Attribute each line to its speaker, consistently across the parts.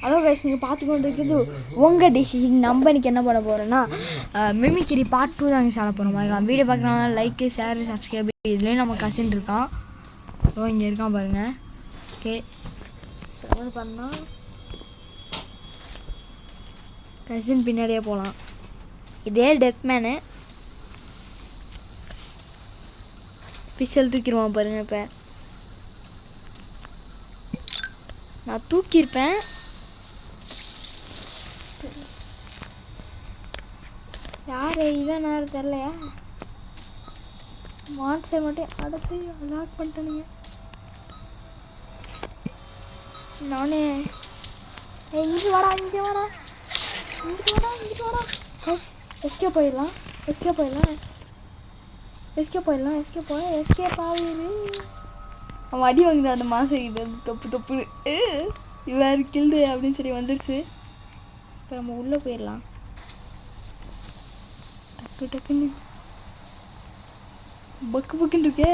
Speaker 1: Hello guys, நீங்கள் பார்த்துக்கொண்டு இருக்கிறது உங்கள் டிசிஷன். நம்ம இன்றைக்கி என்ன பண்ண போகிறோன்னா மிமிக்ரி பார்ட் 2 தாங்க சாப்பிட போகிறோம். வீடியோ பார்க்கலாம், லைக்கு, ஷேர், சப்ஸ்கிரைப். இதுலேயும் நம்ம கசின் இருக்கான். ஸோ இங்கே இருக்கான் பாருங்கள். ஓகே, என்ன பண்ணால் கசின் பின்னாடியே போகலாம். இதே டெத் மேனு பிஸ்டல் தூக்கிடுவான் பாருங்கள். இப்போ நான் தூக்கியிருப்பேன். யார் இவன் நேரம் தெரிலையா? மான்ஸ்டர் மட்டும் அடைச்சி லாக் பண்ணிட்டேனுங்க. நானே இங்கே வாடா, இங்கே வாடா, இங்கிட்டு வாடா, இங்கிட்டு வாடா. எஸ்கே போயிடலாம், எஸ்கே போயிடலாம், எஸ்கே போயிடலாம், எஸ்கே போய் எஸ்கே பாவிடு. அவன் அடி வாங்குது அந்த மாதம். இது தொப்பு தொப்புன்னு இவர் கில்டு அப்படின்னு சொல்லி வந்துடுச்சு. இப்போ நம்ம உள்ளே போயிடலாம். டக்கு டக்குன்னு பக்கு பக்குன்னு இருக்கே.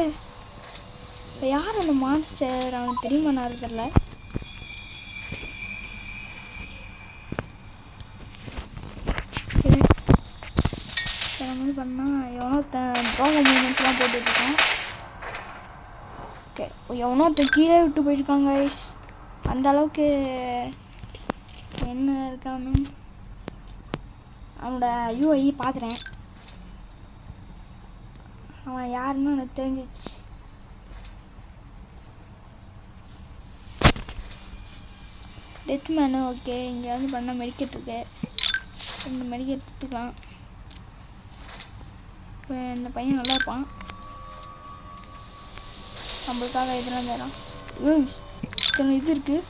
Speaker 1: இப்போ யார் அந்த மான்ஸ்டர்? அவனுக்கு தெரியுமா? நான் தெரில. நம்ம பண்ணால் எவனோ ட்ரோக மூமெண்ட்ஸ்லாம் போட்டுட்ருக்கான். ஓகே, எவனோ கீழே விட்டு போயிருக்காங்க. அந்த அளவுக்கு என்ன இருக்கான்னு அவனோட யூஐ பார்க்குறேன். அவன் யாருன்னு எனக்கு தெரிஞ்சிச்சு. Death menu. ஓகே, இங்கே வந்து பண்ண மெடிக்கெட் இருக்கு. இந்த மெடிக்கெட் எடுத்துக்கலாம். இப்போ இந்த பையன் நல்லா இருப்பான். நம்மளுக்காக இதெல்லாம் தரான். இத்தனை இது இருக்குது.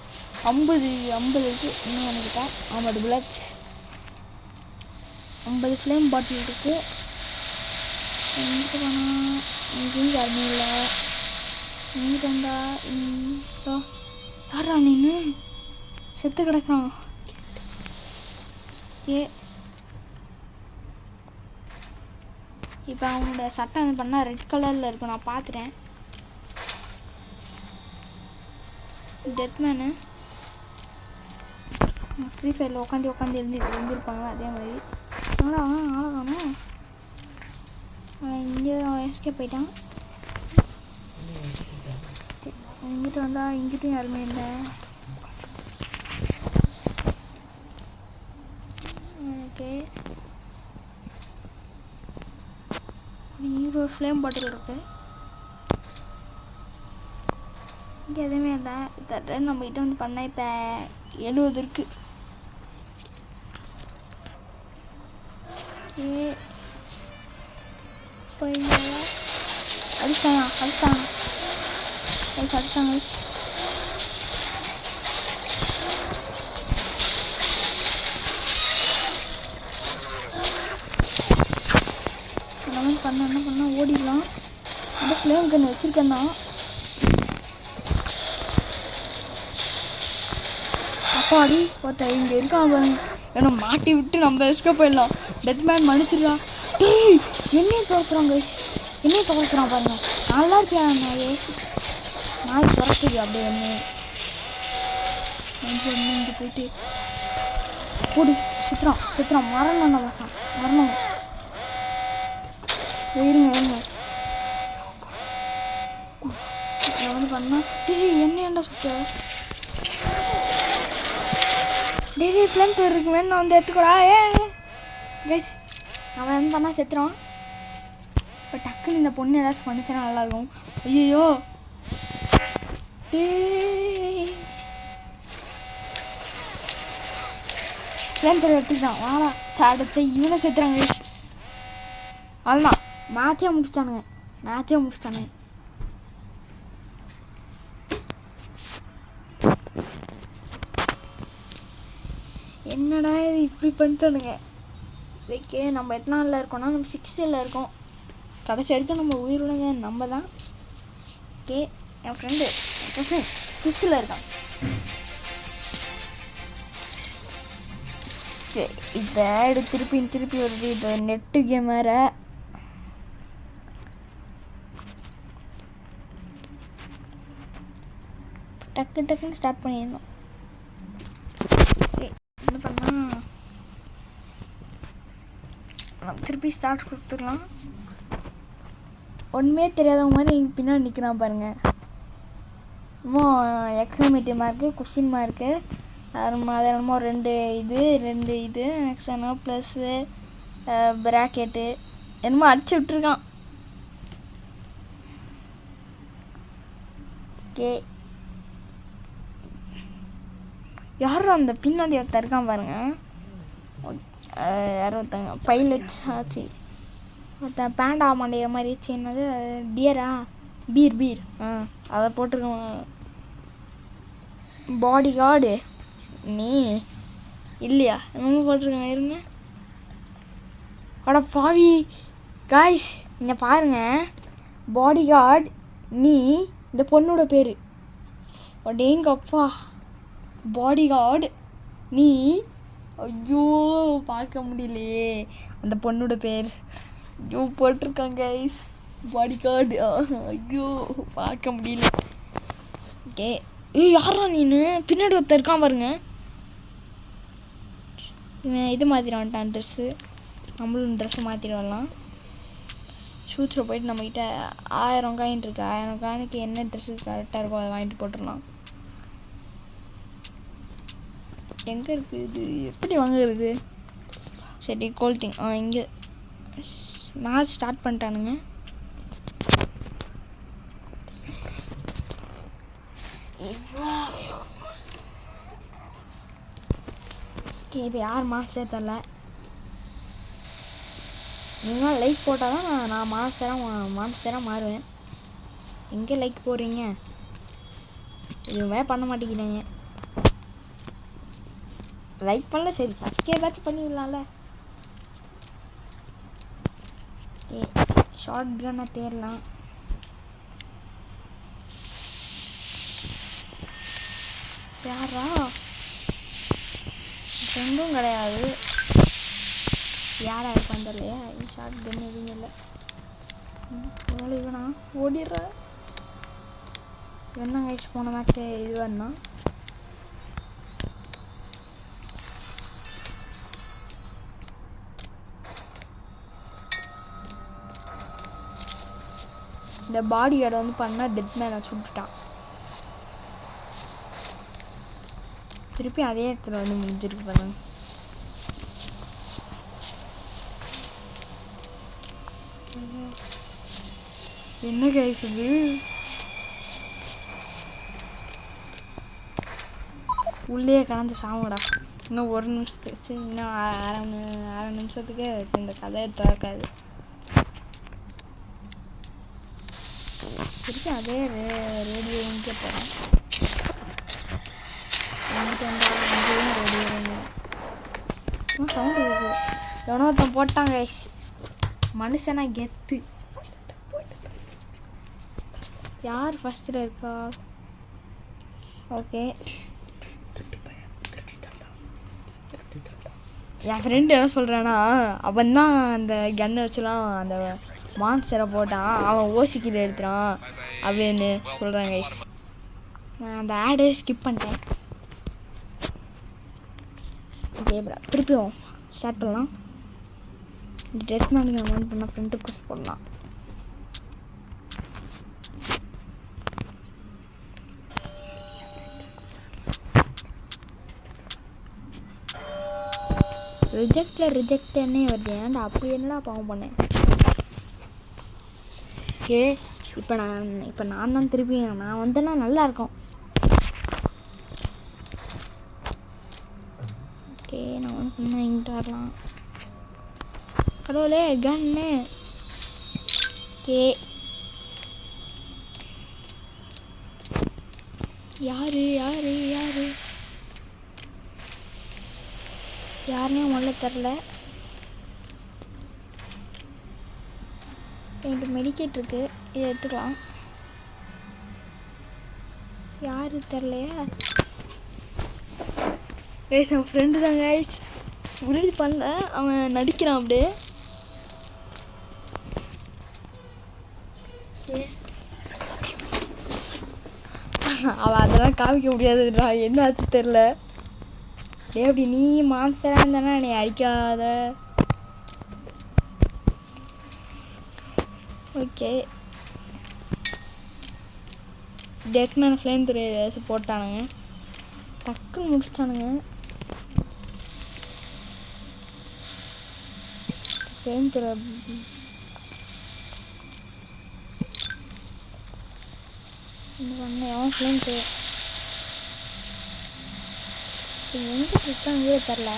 Speaker 1: 50 இருக்குது. இன்னும் வந்துக்கிட்டா 50 புல்லட்ஸ், 50 ஃப்ளேம் பாட்டில் இருக்குது. எங்கிட்ட போனால் இங்கேயும் யாருமே இல்லை. இங்கிட்ட வந்தா இந்தோ யாரா நீன்னு செத்து கிடக்குறான். ஓகே, இப்போ அவனோட சட்டை வந்து பண்ணால் ரெட் கலரில் இருக்கும். நான் பார்த்துட்டேன். டெத் மேனு ஃப்ரீ ஃபயரில் உட்காந்து இருந்திருப்பாங்க. அதே மாதிரி ஆளை காணும். இங்கே எஸ்கே போயிட்டான். இங்கிட்ட வந்தால் இங்கிட்டும் யாருமே இல்லை. ஓகே, இங்கே ஒரு ஃப்ளேம் பாட்டில் இருக்கு. இங்கே எதுவுமே இல்லை. தர நம்ம கிட்ட வந்து பண்ண இப்போ 70 இருக்கு. அடிச்சாங்க என்ன பண்ண ஓடிடலாம். அந்த ஃப்ளேம் கன்று வச்சுருக்கேன்னா அப்பாடி பார்த்தா இங்கே இருக்கான் பாருங்க. ஏன்னா மாட்டி விட்டு நம்ம எஸ்கேப் போயிடலாம். டெத் மேன் மன்னிச்சிடலாம். என்னையும் துவைக்கிறான் பாருங்க. நல்லா இருக்கியா நாய் துறக்குது அப்படியே. இங்கே போயிட்டு போடி சுற்றுறான். மரணம் இருங்க வந்து பண்ணா என்ன சுத்த டெய்லி ஃப்ளேம் இருக்கு. வேணும் வந்து எடுத்துக்கூடா. கைஸ், அவன் வந்து பண்ணால் செத்துறான். இப்போ டக்குன்னு இந்த பொண்ணு ஏதாச்சும் பண்ணிச்சுன்னா நல்லாயிருக்கும். ஐயோ, ஃப்ளேம் தர எடுத்துக்கிட்டான். வாடா சாடச்சா இவனை செத்துறாங்க. கைஸ், அதுதான் மேட்சே முடிச்சிட்டானுங்க. என்னடா இது இப்படி பண்ணிட்டானுங்க. ஓகே, நம்ம எத்தனை நாளில் இருக்கோம்னா நம்ம 6ல் இருக்கோம். கடைசி வரைக்கும் நம்ம உயிருள்ளங்க நம்ம தான். ஓகே, என் ஃப்ரெண்டு 5ல் இருக்கான். ஓகே, இப்போ திருப்பி வருது. இது நெட்டு கேம் வேறு. டக்குன்னு ஸ்டார்ட் பண்ணிடணும். திருப்பி ஸ்டார்ட் கொடுத்துடலாம். ஒன்றுமே தெரியாதவங்க மாதிரி பின்னாடி நிற்கிறான் பாருங்கள். இன்னும் எக்ஸாமேட்டிவ் மார்க்கு, கொஸ்டின் மார்க்கு, அது என்னமோ ரெண்டு இது எக்ஸானோ ப்ளஸ்ஸு ப்ராக்கெட்டு என்னமோ அடிச்சு விட்ருக்கான். ஓகே, யாரும் அந்த பின்னாடி ஒருத்தர் இருக்கான் பாருங்க. யாரும் ஒருத்தங்க பைலட்ஸ் ஆச்சு, ஒருத்தன் பேண்டா மாண்டிய மாதிரி என்னது டியரா பீர் அதை போட்டிருக்கோம். பாடி கார்டு நீ இல்லையா என்னமோ போட்டிருக்கேன். இருங்க, அட பாவி காய்ஸ், இங்கே பாருங்க. பாடி கார்டு நீ இந்த பொண்ணோட பேர். அடேங்கப்பா, பாடி கார்டு நீ. ஐயோ பார்க்க முடியலையே, அந்த பொண்ணோட பேர் ஐயோ போட்டிருக்காங்க கைஸ். பாடி கார்டு, ஐயோ பார்க்க முடியல. ஓகே, யாரா நீனு? பின்னாடி ஒருத்தர் இருக்கான் பாருங்க. இவன் இது மாற்றிட வந்துட்டான் ட்ரெஸ்ஸு. நம்மளும் ட்ரெஸ்ஸை மாற்றிட வரலாம். ஷூஸில் போயிட்டு நம்மக்கிட்ட 1000 காயின் இருக்குது. 1000 காயினுக்கு என்ன ட்ரெஸ்ஸு கரெக்டாக இருக்கோ அதை வாங்கிட்டு போட்டுடலாம். எங்கே இருக்குது இது? எப்படி வாங்குறது? சரி, கோல் திங் இங்கே மேட்ச் ஸ்டார்ட் பண்ணிட்டானுங்க. ஓகே, இப்போ யார் மாஸ்டர் தெரில. நீங்கள் லைக் போட்டால் தான் நான் மாஸ்டராக மாறுவேன். எங்கே லைக் போடுறீங்க? எதுவுமே பண்ண மாட்டேங்கிறீங்க. லைக் பண்ணல, சரி சப்ஸ்கிரைபாச்சும் பண்ணிவிடலாம்ல. ஷார்ட் கன்னை தேடலாம். யாரா? ஃப்ரெண்டும் கிடையாது. யாரா இருப்பான் தெரியலையா? ஷார்ட் கன் எதுவும் இல்லை. இவனா ஓடிடுற. என்ன கைஸ், போன மேட்ச்சு இது வேணா இந்த பாடி கார்டை வந்து பண்ணால் டெட் மேனை சுட்டுட்டான். திருப்பி அதே இடத்துல வந்து முடிஞ்சிருக்கு பாருங்க. என்ன கைஸ் இது? உள்ளே கலந்து சாவுடா. இன்னும் 1 நிமிஷத்துக்கு, இன்னும் அரை நிமிஷத்துக்கு இந்த கதையை திறக்காது. திருப்பி அதே ரேடியோ இங்கே போகிறேன். அங்கேயும் ரேடியோ சவுண்டு இருக்குது. எவனோ ஒருத்தன் போட்டான் கைஸ். மனுஷனா கெத்து. யார் ஃபஸ்ட்டில் இருக்கா? ஓகே, என் ஃப்ரெண்டு என்ன சொல்கிறான்னா, அவன் தான் அந்த கன்னை வச்சுலாம் அந்த மான்ஸ்டரை போட்டான், அவன் ஓசிக்கில் எடுத்துறான் அப்படின்னு சொல்கிறாங்க கைஸ். நான் அந்த ஆடு ஸ்கிப் பண்ணிட்டேன். ஓகே ப்ரா, திருப்பியும் ஸ்டார்ட் பண்ணலாம். இந்த ட்ரெஸ் மேனுக்கு நம்ம வந்து பண்ணால் ஃப்ரெண்ட் ரிக்வெஸ்ட் பண்ணலாம். ரிஜெக்டன்னே வருது. ஏன்டா அப்படி என்னடா பாவம் பண்ணேன்? ஓகே, இப்போ நான் தான் திருப்பி நான் வந்தேன்னா நல்லாயிருக்கும். ஓகே, நான் வந்து இங்கிட்ட வரலாம். கடவுளே கன்னு. ஓகே, யாரு யாரு யாரு யாருன்னே முதல்ல தெரில. என்கிட்ட மெடிக்கேட் இருக்குது, இதை எடுத்துக்கலாம். யாரு தெரிலையா? கைஸ், அவன் ஃப்ரெண்டு தான் கைஸ். உறுதி பண்ணல, அவன் நடிக்கிறான் அப்படியே. அவன் அதெல்லாம் காமிக்க முடியாதுடா, என்ன ஆச்சு தெரில. அப்படி நீ மான்ஸ்டராக இருந்தானா என்னை அடிக்காத. ஓகே டெர்க்னான ஃப்ளேம் த்ரே போட்டானுங்க, டக்குன்னு முடிச்சிட்டானுங்க. ஃப்ளேம் த்ரே எவன் ஃப்ளேம் த்ரே எங்கே இருக்காங்க தெரில.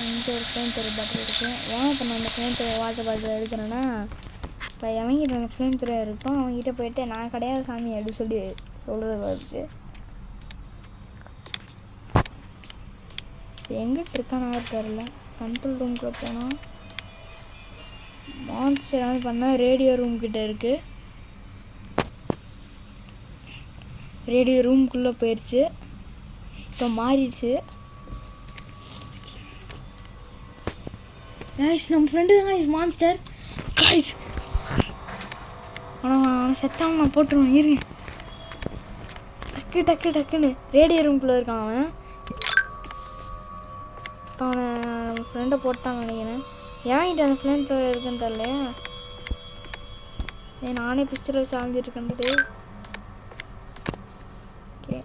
Speaker 1: இங்கே ஒரு ஃப்ளேம் த்ரே பாட்டில் இருக்குது. ஏன் இப்போ நான் அந்த ஃப்ளேம் த்ரே வாட்டர் பாட்டில் எடுக்கிறேன்னா, இப்போ எவங்கிட்ட அந்த ஃப்ளேம் த்ரே இருக்கும் அவங்ககிட்ட போயிட்டு நான் கிடையாது சாமி அப்படி சொல்லி சொல்கிறது இருக்குது. எங்கிட்ட இருக்கானா தெரில. கண்ட்ரோல் ரூம்குள்ளே போனால் மான்ஸ்டர் எல்லாமே பண்ணால் ரேடியோ ரூம் கிட்டே இருக்குது. ரேடியோ ரூம்குள்ளே போயிடுச்சு, இப்போ மாறிடுச்சு. கைஸ் நம்ம ஃப்ரெண்டு தான் கைஸ் மான்ஸ்டர் கைஸ். ஆனால் அவனை செத்தாமல் நான் போட்டுருவேன். இருங்க டக்குன்னு ரேடியோ ரூம்குள்ளே இருக்கான் அவன். இப்போ அவனை நம்ம ஃப்ரெண்டை போட்டான்னு நினைக்கிறேன். ஏன்கிட்ட அந்த ஃப்ளேம் த்ரே இருக்குன்னு தெரியலையா. நானே பிஸ்டல் வச்சு ஆழ்ந்துட்டுருக்கேன்ட்டு. ஓகே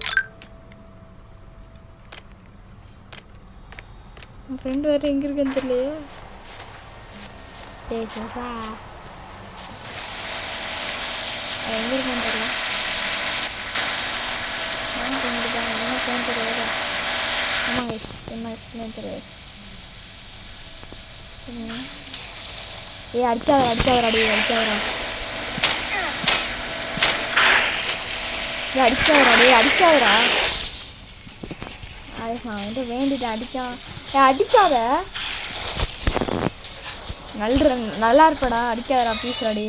Speaker 1: என் ஃப்ரெண்டு வேறு எங்கே இருக்குன்னு தெரியலையா. டேய் சொல்கிறா எங்கே இருக்கான்னு தெரியல. என்ன ஃப்ளேம் த்ரே வேறு. ஆமாம் கைஸ் என்ன ஃப்ளேம் த்ரே. அடிக்காதரா அது நான் வந்து வேண்டிட்டு அடிக்காத. நல்லா இருப்படா, அடிக்காதடா ப்ளீஸ்டா. டே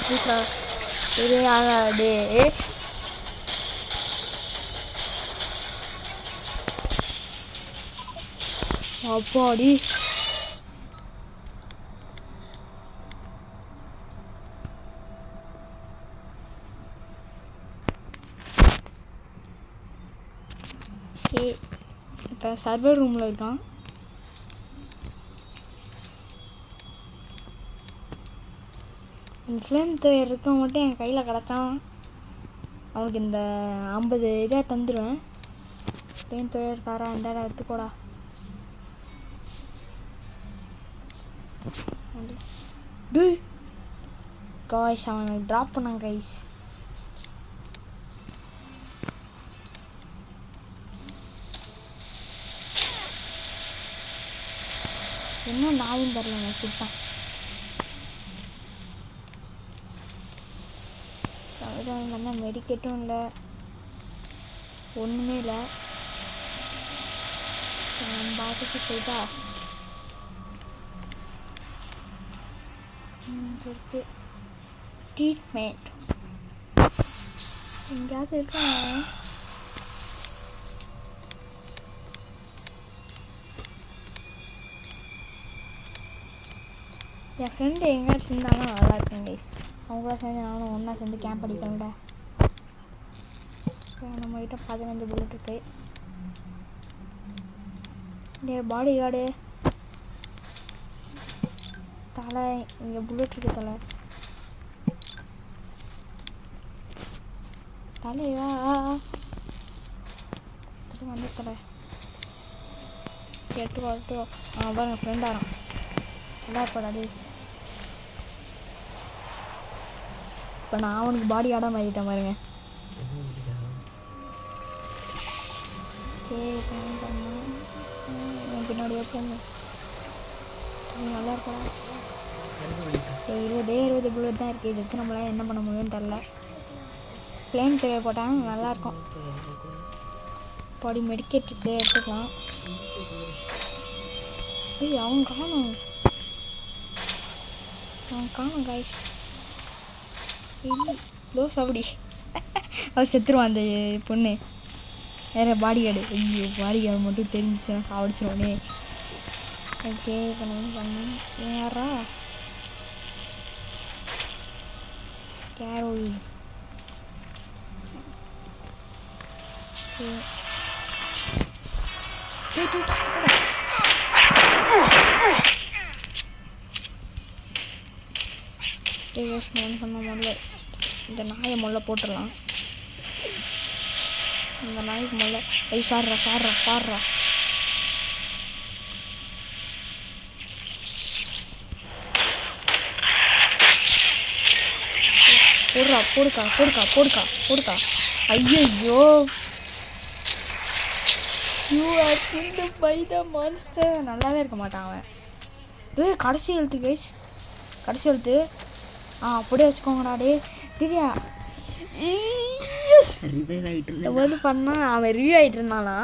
Speaker 1: ப்ளீஸ்டா டே. அப்பாடி இப்போ சர்வர் ரூமில் இருக்கான். ஃப்ளேம் த்ரே இருக்க மட்டும் என் கையில் கிடச்சான் அவனுக்கு இந்த 50 இதாக தந்துடுவேன். ஃப்ளேம் த்ரே இருக்காரா இந்தாடா எடுத்துக்கோடா. காய்ஸ் அவனை ட்ராப் பண்ணான் கைஸ். என்ன நாயும் தரலங்க சுட்டான். என்ன மெடிக்கெட்டும் இல்லை, ஒன்றுமே இல்லை. பாட்டுக்கு சொல்லிட்டா இருக்கு ட்ரீட்மெண்ட் எங்கேயாச்சும் இருக்காங்க. என் ஃப்ரெண்டு எங்கேயாச்சும் இருந்தாலும் நல்லா இருக்கும் கைஸ். அவங்களாம் சேர்ந்து நானும் ஒன்றா சேர்ந்து கேம்ப் அடிக்கணும்ல. நம்மகிட்ட 15 புல்லட் இருக்கு. பாடி கார்டு தலை இங்கே புல்லட் இருக்கு. தலையா வந்து தலை எடுத்துக்கோ. பாருங்க ஃப்ரெண்ட் ஆகிறான். நல்லா இருப்பாடாடி. இப்போ நான் அவனுக்கு பாடி ஆட மாறிட்டேன் பாருங்க. பின்னாடியே போங்க. நல்லா இருப்பா. 20 புல்லட் தான் இருக்குது. இதுக்கு நம்மளால் என்ன பண்ண முடியும்னு தெரில. ஃப்ளேம் த்ரே போட்டாலும் நல்லாயிருக்கும். பாடி மெடிக்கேட் இருக்குது எடுத்துக்கலாம். அவன் காணும் கைஸ். லோஸ் அப்படி அவர் செத்துருவான் அந்த பொண்ணு. வேறு பாடி கார்டு. ஐயோ பாடி கார்டு மட்டும் தெரிஞ்சிச்சுன்னா சாப்பிடுச்சிருவானே. ஓகே பண்ணி யாரா கேரோல். ஓகே ஒன்று பண்ண முதல்ல இந்த நாயை முதல்ல போட்டுடலாம். இந்த நாய்க்கு முதல்ல சாடுறா போடுக்கா. ஐயோ you are killed by the monster. நல்லாவே இருக்க மாட்டான் அவன். கடைசி எழுத்து கைஸ், கடைசி எழுத்து. அப்படியே வச்சுக்கோங்கடா. டிரியா வந்து பண்ணால் அவன் ரிவ்யூ ஆகிட்டு இருந்தானா.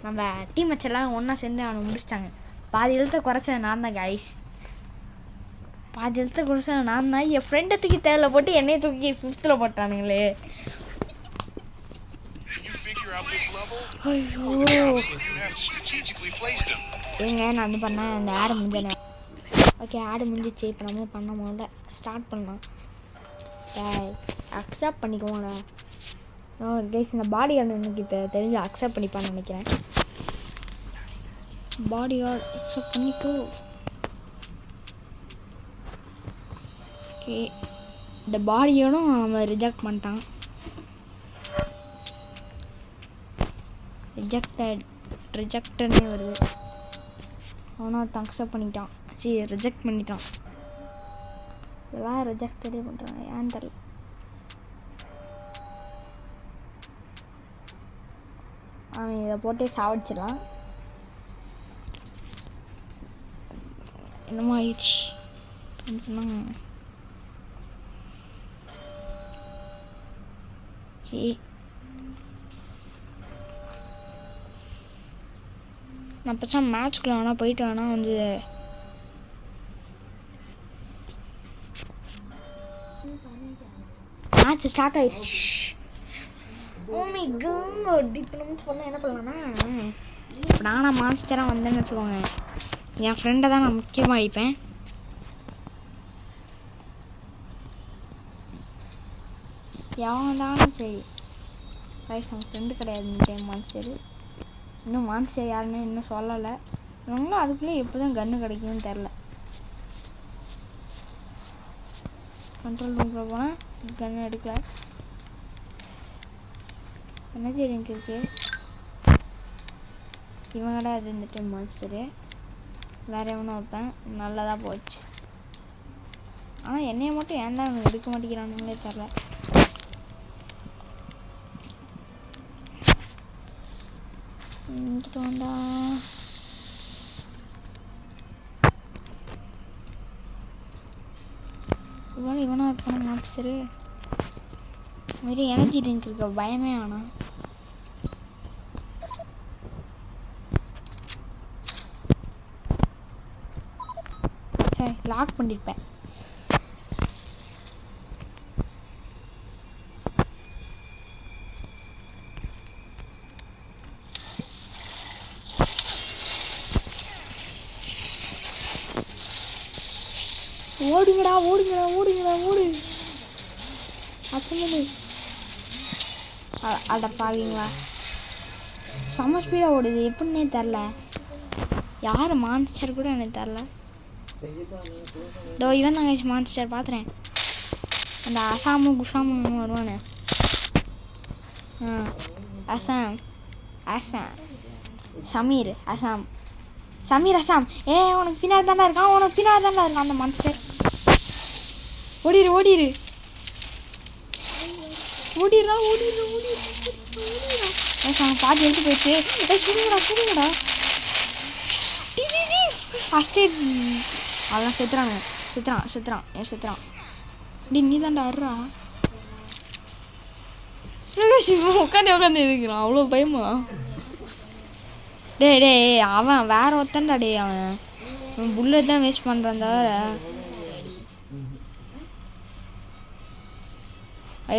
Speaker 1: நம்ம டீம் மேட்செல்லாம் ஒன்றா சேர்ந்து அவனை முடிச்சிட்டாங்க. பாதி எழுத்தை குறைச்சது நான் தான் கைஸ். நான் தான். என் ஃப்ரெண்டை தூக்கி தேவையில் போட்டு என்னையை தூக்கி 5th போட்டானுங்களே. ஐயோ ஏங்க நான் வந்து பண்ணேன். அந்த ஆடு முடிஞ்சேன். ஓகே ஆடு முடிஞ்சிச்சு. இப்போ நம்ம பண்ண முதல்ல ஸ்டார்ட் பண்ணலாம். அக்செப்ட் பண்ணிக்குவோண்ணா. கைஸ் இந்த பாடி கார்டு எனக்கு இப்போ தெரிஞ்சு அக்செப்ட் பண்ணிப்பான்னு நினைக்கிறேன். பாடி கார்டு அக்செப்ட் பண்ணிக்கோ. ஓகே இந்த பாடியோடும் நம்ம ரிஜெக்ட் பண்ணிட்டான். ரிஜெக்டட்னே வருது. அவனும் அக்செப்ட் பண்ணிட்டான். சரி ரிஜெக்ட் பண்ணிட்டான். இதெல்லாம் ரிஜெக்டடே பண்ணுறாங்க ஏன்னு தெரில. அவன் இதை போட்டே சாவடிச்சிடலாம். என்னமோ ஆயிடுச்சு. சரி நான் பேசாம மேட்ச்க்குள்ள ஆனால் போயிட்டு ஆனால் வந்து மேட்ச் ஸ்டார்ட் ஆயிடுச்சு. ஓமி குட். இப்போ நம்ம சொன்னால் என்ன பண்ணலாம்னா, இப்போ நானும் மான்ஸ்டராக வந்தேன்னு வச்சுக்கோங்க. என் ஃப்ரெண்டை தான் நான் முக்கியமாக அடிப்பேன். எவன் தானும் சரி கைஸ் அவன் ஃப்ரெண்டு கிடையாது இந்த டைம் மான்ஸ்டரு. இன்னும் மான்ஸ்டர் யாருன்னு இன்னும் சொல்லலை. இவங்களும் அதுக்குள்ளே எப்போ தான் கன்று கிடைக்கும்னு தெரில. கண்ட்ரோல் ரூமில் போனால் கன்று எடுக்கல. எனர்ஜி ட்ரிங்க் இருக்கு. இவன் கிடையாது இந்த டைம் மான்ஸ்டரு. வேறு எவனும் வைப்பேன். நல்லதாக போச்சு. ஆனால் என்னையை மட்டும் ஏன் தான் அவன் எடுக்க மாட்டேங்கிறானுங்களே தெரில. வந்துட்டு வந்தா இவ்வளோ இவனாக இருப்பான மான்ஸ்டரு. மாரி எனர்ஜி ட்ரிங்க் இருக்க பயமே ஆனால் சரி லாக் பண்ணியிருப்பேன். ஓடுங்கடா ஓடு. அச்சமது அட பாவீங்களா செம்ம ஸ்பீடாக ஓடுது. எப்படின்னே தெரில. யார் மான்ஸ்டர் கூட எனக்கு தெரில. இதோ இவன் தாங்க மான்ஸ்டர் பார்த்துறேன். அந்த குசாமு வருவானே. அசாம் சமீர் அசாம். உனக்கு பின்னாடி தாண்டா இருக்கான். அந்த மான்ஸ்டர். ஓடிடுறா. பாட்டி எடுத்து போயிடுச்சு. சொல்லுங்கடா. ஃபர்ஸ்ட் எய்ட் அதெல்லாம் செத்துறான். நீ தாண்டா அர்றா. உட்காந்து இருக்கிறான். அவ்வளோ பயமா? டேய் அவன் வேற ஒருத்தன்டா. அவன் புல்லட் தான் வேஸ்ட் பண்ணுறான் தவிர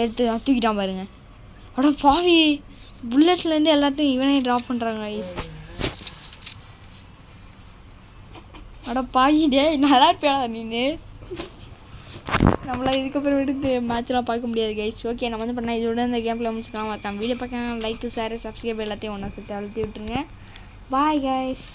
Speaker 1: எடுத்து தூக்கிட்டான் பாருங்க. அட பாவி புல்லட்லேருந்து எல்லாத்தையும் இவனே ட்ராப் பண்ணுறாங்க. அட பாவி நல்லா இருப்பியாடா நீ. நம்மளால் இதுக்கப்புறம் எடுத்து மேட்ச்லாம் பார்க்க முடியாது கைஸ். ஓகே நம்ம வந்து பண்ணால் இதோட இந்த கேமில் முடிச்சுக்கலாம். மறக்காம வீடியோ பார்க்க லைக் ஷேர் சப்ஸ்கிரைப் எல்லாத்தையும் ஒன்றா சேர்த்து அழுத்தி விட்டுருங்க. Bye guys.